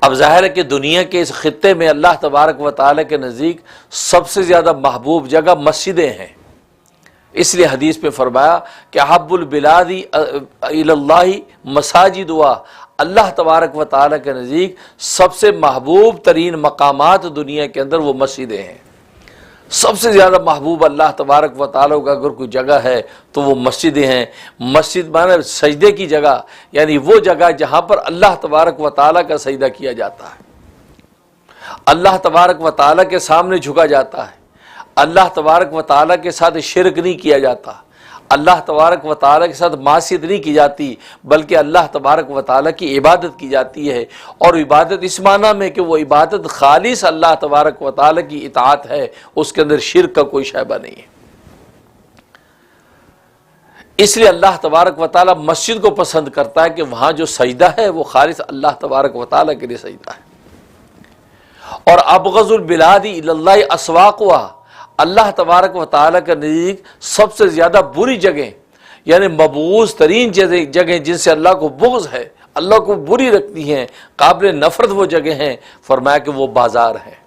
اب ظاہر ہے کہ دنیا کے اس خطے میں اللہ تبارک و تعالیٰ کے نزدیک سب سے زیادہ محبوب جگہ مسجدیں ہیں، اس لیے حدیث میں فرمایا کہ احب البلاد الی اللہ مساجدها، اللہ تبارک و تعالیٰ کے نزدیک سب سے محبوب ترین مقامات دنیا کے اندر وہ مسجدیں ہیں۔ سب سے زیادہ محبوب اللہ تبارک و تعالیٰ کا اگر کوئی جگہ ہے تو وہ مسجدیں ہیں۔ مسجد مانے سجدے کی جگہ، یعنی وہ جگہ جہاں پر اللہ تبارک و تعالیٰ کا سجدہ کیا جاتا ہے، اللہ تبارک و تعالیٰ کے سامنے جھکا جاتا ہے، اللہ تبارک و تعالیٰ کے ساتھ شرک نہیں کیا جاتا، اللہ تبارک و تعالیٰ کے ساتھ معصیت نہیں کی جاتی، بلکہ اللہ تبارک و تعالیٰ کی عبادت کی جاتی ہے، اور عبادت اس معنی میں کہ وہ عبادت خالص اللہ تبارک و تعالیٰ کی اطاعت ہے، اس کے اندر شرک کا کوئی شائبہ نہیں ہے۔ اس لیے اللہ تبارک و تعالیٰ مسجد کو پسند کرتا ہے کہ وہاں جو سجدہ ہے وہ خالص اللہ تبارک و تعالیٰ کے لیے سجدہ ہے۔ اور ابغض البلاد الی اللہ اسواقها، اللہ تبارک و تعالیٰ کا نزدیک سب سے زیادہ بری جگہیں، یعنی مبغوض ترین جگہیں جن سے اللہ کو بغض ہے، اللہ کو بری رکھتی ہیں، قابل نفرت وہ جگہیں ہیں، فرمایا کہ وہ بازار ہیں۔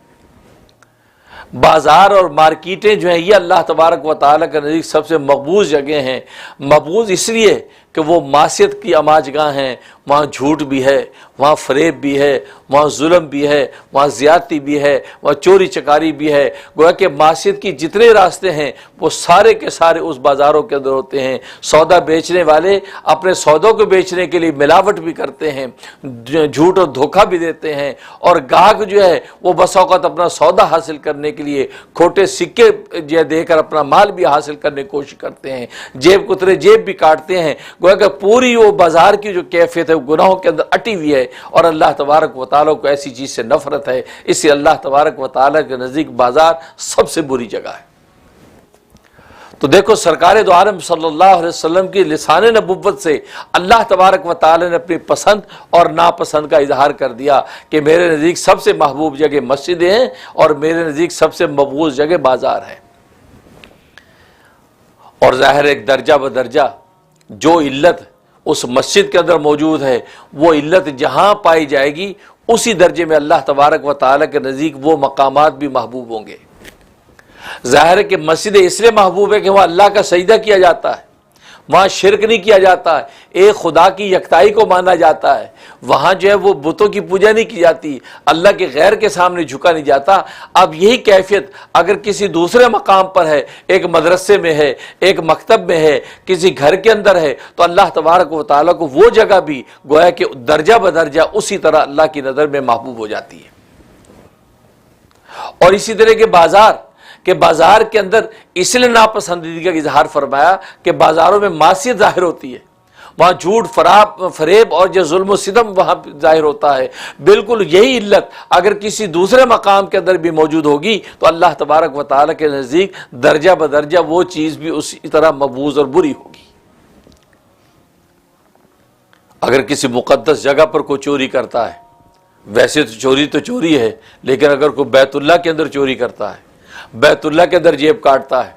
بازار اور مارکیٹیں جو ہیں یہ اللہ تبارک و تعالیٰ کے نزدیک سب سے مقبوض جگہیں ہیں۔ مقبوض اس لیے کہ وہ معصیت کی آماج گاہ ہیں، وہاں جھوٹ بھی ہے، وہاں فریب بھی ہے، وہاں ظلم بھی ہے، وہاں زیادتی بھی ہے، وہاں چوری چکاری بھی ہے۔ گویا کہ معصیت کی جتنے راستے ہیں وہ سارے کے سارے اس بازاروں کے اندر ہوتے ہیں۔ سودا بیچنے والے اپنے سودوں کو بیچنے کے لیے ملاوٹ بھی کرتے ہیں، جھوٹ اور دھوکہ بھی دیتے ہیں، اور گاہک جو ہے وہ بس اوقات اپنا سودا حاصل کرنے کے لیے کھوٹے سکے دے کر اپنا مال بھی حاصل کرنے کی کوشش کرتے ہیں، جیب کترے جیب بھی کاٹتے ہیں۔ گویا کہ پوری وہ بازار کی جو کیفیت ہے وہ گناہوں کے اندر اٹی ہوئی ہے، اور اللہ تبارک و تعالیٰ کو ایسی چیز سے نفرت ہے، اس لیے اللہ تبارک و تعالیٰ کے نزدیک بازار سب سے بری جگہ ہے۔ تو دیکھو سرکار دو عالم صلی اللہ علیہ وسلم کی لسان نبوت سے اللہ تبارک و تعالیٰ نے اپنی پسند اور ناپسند کا اظہار کر دیا کہ میرے نزدیک سب سے محبوب جگہ مسجدیں ہیں اور میرے نزدیک سب سے مبغوض جگہ بازار ہے۔ اور ظاہر ایک درجہ بدرجہ جو علت اس مسجد کے اندر موجود ہے وہ علت جہاں پائی جائے گی اسی درجے میں اللہ تبارک و تعالیٰ کے نزدیک وہ مقامات بھی محبوب ہوں گے۔ ظاہر ہے کہ مسجد اس لیے محبوب ہے کہ وہاں اللہ کا سجدہ کیا جاتا ہے، وہاں شرک نہیں کیا جاتا ہے، ایک خدا کی یکتائی کو مانا جاتا ہے، وہاں جو ہے وہ بتوں کی پوجا نہیں کی جاتی، اللہ کے غیر کے سامنے جھکا نہیں جاتا۔ اب یہی کیفیت اگر کسی دوسرے مقام پر ہے، ایک مدرسے میں ہے، ایک مکتب میں ہے، کسی گھر کے اندر ہے، تو اللہ تبارک و تعالیٰ کو وہ جگہ بھی گویا کہ درجہ بدرجہ اسی طرح اللہ کی نظر میں محبوب ہو جاتی ہے۔ اور اسی طرح کے بازار کہ بازار کے اندر اس لیے ناپسندیدگی کا اظہار فرمایا کہ بازاروں میں معصیت ظاہر ہوتی ہے، وہاں جھوٹ فریب اور جو ظلم و ستم وہاں ظاہر ہوتا ہے۔ بالکل یہی علت اگر کسی دوسرے مقام کے اندر بھی موجود ہوگی تو اللہ تبارک و تعالیٰ کے نزدیک درجہ بدرجہ وہ چیز بھی اسی طرح مبغوض اور بری ہوگی۔ اگر کسی مقدس جگہ پر کوئی چوری کرتا ہے، ویسے تو چوری ہے، لیکن اگر کوئی بیت اللہ کے اندر چوری کرتا ہے، بیت اللہ کے اندر جیب کاٹتا ہے،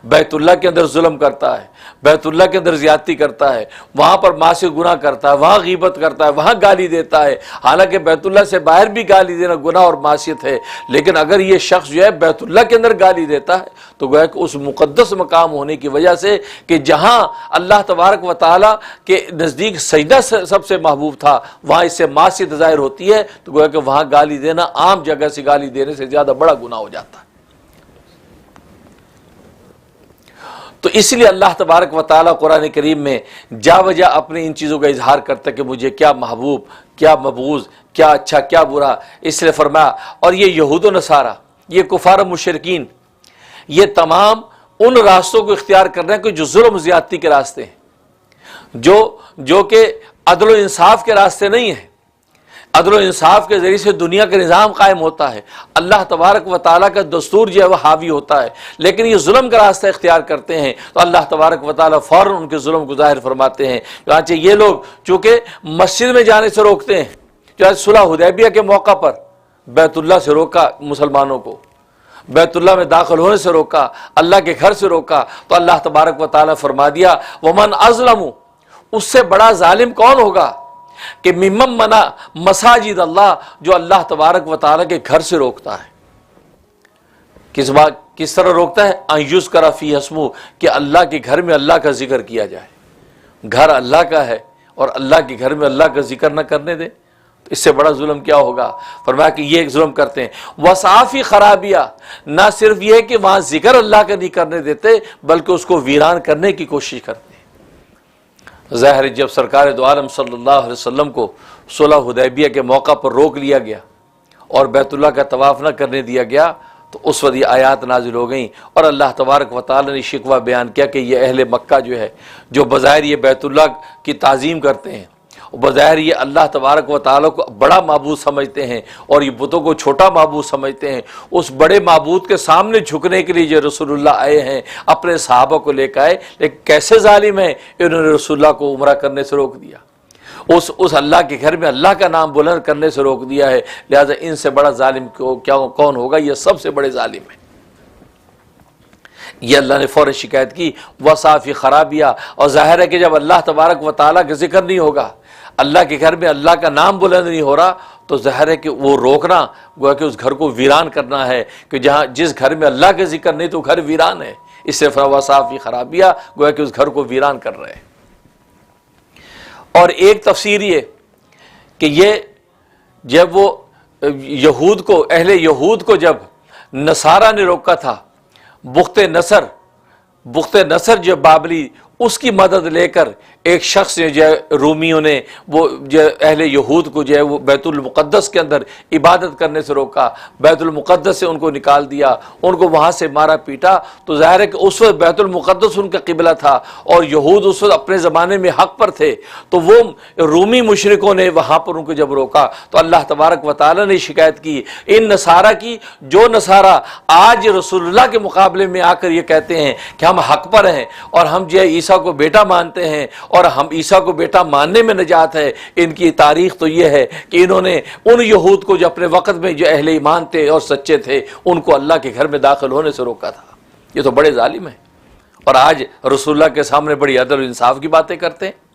بیت اللہ کے اندر ظلم کرتا ہے، بیت اللہ کے اندر زیادتی کرتا ہے، وہاں پر معصیت گناہ کرتا ہے، وہاں غیبت کرتا ہے، وہاں گالی دیتا ہے، حالانکہ بیت اللہ سے باہر بھی گالی دینا گناہ اور معصیت ہے، لیکن اگر یہ شخص جو ہے بیت اللہ کے اندر گالی دیتا ہے تو گویا کہ اس مقدس مقام ہونے کی وجہ سے کہ جہاں اللہ تبارک و تعالیٰ کے نزدیک سجدہ سب سے محبوب تھا وہاں اس سے معصیت ظاہر ہوتی ہے، تو گویا کہ وہاں گالی دینا عام جگہ سے گالی دینے سے زیادہ بڑا گناہ ہو جاتا ہے۔ تو اس لیے اللہ تبارک و تعالیٰ قرآن کریم میں جا بجا اپنی ان چیزوں کا اظہار کرتا ہے کہ مجھے کیا محبوب، کیا مبغوض، کیا اچھا، کیا برا۔ اس لیے فرمایا، اور یہ یہود و نصارہ، یہ کفار و مشرکین، یہ تمام ان راستوں کو اختیار کر رہے ہیں کہ جو ظلم و زیادتی کے راستے ہیں، جو کہ عدل و انصاف کے راستے نہیں ہیں۔ عدل و انصاف کے ذریعے سے دنیا کا نظام قائم ہوتا ہے، اللہ تبارک و تعالیٰ کا دستور جو ہے وہ حاوی ہوتا ہے، لیکن یہ ظلم کا راستہ اختیار کرتے ہیں تو اللہ تبارک و تعالیٰ فوراً ان کے ظلم کو ظاہر فرماتے ہیں۔ چنانچہ یہ لوگ چونکہ مسجد میں جانے سے روکتے ہیں، چاہے صلح حدیبیہ کے موقع پر بیت اللہ سے روکا مسلمانوں کو، بیت اللہ میں داخل ہونے سے روکا، اللہ کے گھر سے روکا، تو اللہ تبارک و تعالیٰ فرما دیا ومن اظلم، اس سے بڑا ظالم کون ہوگا کہ ممن منا مساجد اللہ، جو اللہ تبارک و تعالیٰ کے گھر سے روکتا ہے۔ کس طرح روکتا ہے؟ ان یذکر فیہ اسمہ، کہ اللہ کے گھر میں اللہ کا ذکر کیا جائے۔ گھر اللہ کا ہے اور اللہ کے گھر میں اللہ کا ذکر نہ کرنے دے، تو اس سے بڑا ظلم کیا ہوگا؟ فرمایا کہ یہ ایک ظلم کرتے ہیں۔ وصافی خرابیہ، نہ صرف یہ کہ وہاں ذکر اللہ کا نہیں کرنے دیتے بلکہ اس کو ویران کرنے کی کوشش کرتے ہیں۔ ظاہر ہے جب سرکار دو عالم صلی اللہ علیہ وسلم کو صلح حدیبیہ کے موقع پر روک لیا گیا اور بیت اللہ کا طواف نہ کرنے دیا گیا، تو اس وقت یہ آیات نازل ہو گئیں اور اللہ تبارک و تعالی نے شکوہ بیان کیا کہ یہ اہل مکہ جو ہے، جو بظاہر یہ بیت اللہ کی تعظیم کرتے ہیں، بظاہر یہ اللہ تبارک و تعالیٰ کو بڑا معبود سمجھتے ہیں اور یہ بتوں کو چھوٹا معبود سمجھتے ہیں، اس بڑے معبود کے سامنے جھکنے کے لیے جو رسول اللہ آئے ہیں، اپنے صحابہ کو لے کے آئے، لیکن کیسے ظالم ہیں، انہوں نے رسول اللہ کو عمرہ کرنے سے روک دیا، اس اللہ کے گھر میں اللہ کا نام بلند کرنے سے روک دیا ہے۔ لہذا ان سے بڑا ظالم کون ہوگا؟ یہ سب سے بڑے ظالم ہیں۔ یہ اللہ نے فوراً شکایت کی، وصافی خرابیہ، اور ظاہر ہے کہ جب اللہ تبارک و تعالیٰ کا ذکر نہیں ہوگا، اللہ کے گھر میں اللہ کا نام بلند نہیں ہو رہا، تو ظاہر ہے کہ وہ روکنا گویا کہ اس گھر کو ویران کرنا ہے، کہ جس گھر میں اللہ کا ذکر نہیں تو گھر ویران ہے۔ اس سے وصافی خرابیہ، گویا کہ اس گھر کو ویران کر رہے ہیں۔ اور ایک تفسیر یہ کہ یہ جب وہ یہود کو، اہل یہود کو جب نصارہ نے روکا تھا، بخت نصر جو بابلی، اس کی مدد لے کر ایک شخص نے جو رومیوں نے وہ جو اہل یہود کو جو ہے وہ بیت المقدس کے اندر عبادت کرنے سے روکا، بیت المقدس سے ان کو نکال دیا، ان کو وہاں سے مارا پیٹا، تو ظاہر ہے کہ اس وقت بیت المقدس ان کا قبلہ تھا اور یہود اس وقت اپنے زمانے میں حق پر تھے، تو وہ رومی مشرکوں نے وہاں پر ان کو جب روکا تو اللہ تبارک و تعالیٰ نے شکایت کی ان نصارہ کی، جو نصارہ آج رسول اللہ کے مقابلے میں آ کر یہ کہتے ہیں کہ ہم حق پر ہیں اور ہم جو ہے عیسیٰ کو بیٹا مانتے ہیں اور ہم عیسیٰ کو بیٹا ماننے میں نجات ہے۔ ان کی تاریخ تو یہ ہے کہ انہوں نے ان یہود کو جو اپنے وقت میں جو اہل ایمان تھے اور سچے تھے، ان کو اللہ کے گھر میں داخل ہونے سے روکا تھا۔ یہ تو بڑے ظالم ہیں، اور آج رسول اللہ کے سامنے بڑی عدل و انصاف کی باتیں کرتے ہیں۔